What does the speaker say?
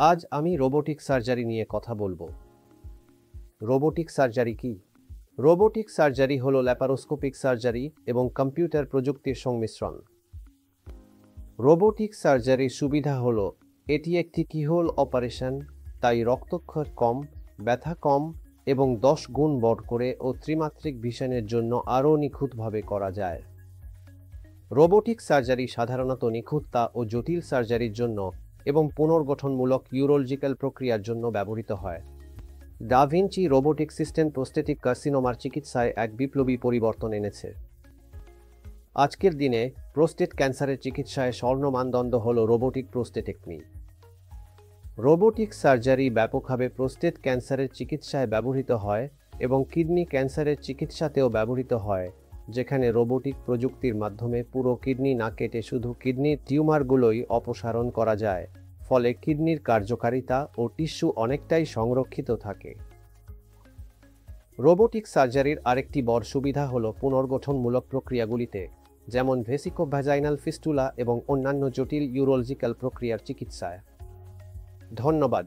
আজ আমি robotic surgery নিয়ে কথা বলবো। রোবোটিক সার্জারি কি? রোবোটিক সার্জারি হলো ল্যাপারোস্কোপিক সার্জারি এবং কম্পিউটার প্রযুক্তির সংমিশ্রণ। রোবোটিক সার্জারির সুবিধা হলো এটি একটি কিহোল অপারেশন, তাই রক্তক্ষরণ কম, ব্যথা কম এবং 10 গুণ বড় করে ও ত্রিমাত্রিক ভিশনের জন্য আরও নিখুঁতভাবে করা যায়। রোবোটিক সার্জারি সাধারণত নিখুঁততা ও জটিল সার্জারির জন্য এবং পুনর্গঠনমূলক ইউরোলজিক্যাল প্রক্রিয়ার জন্য ব্যবহৃত হয়। ডা ভিঞ্চি রোবোটিক সিস্টেম প্রোস্টেটিক কার্সিনোমার চিকিৎসায় এক বিপ্লবী পরিবর্তন এনেছে। আজকের দিনে প্রোস্টেট ক্যান্সারের চিকিৎসায় স্বর্ণ মানদণ্ড হল রোবোটিক প্রোস্টেটেক্টমি। রোবোটিক সার্জারি ব্যাপকভাবে প্রোস্টেট ক্যান্সারের চিকিৎসায় ব্যবহৃত হয় এবং কিডনি ক্যান্সারের চিকিৎসাতেও ব্যবহৃত হয়, যেখানে রোবোটিক প্রযুক্তির মাধ্যমে পুরো কিডনি না কেটে শুধু কিডনির টিউমারগুলোই অপসারণ করা যায়, ফলে কিডনির কার্যকারিতা ও টিস্যু অনেকটাই সংরক্ষিত থাকে। রোবোটিক সার্জারির আরেকটি বড় সুবিধা হল পুনর্গঠনমূলক প্রক্রিয়াগুলিতে, যেমন ভেসিকোভ্যাজাইনাল ফিস্টুলা এবং অন্যান্য জটিল ইউরোলজিক্যাল প্রক্রিয়ার চিকিৎসায়। ধন্যবাদ।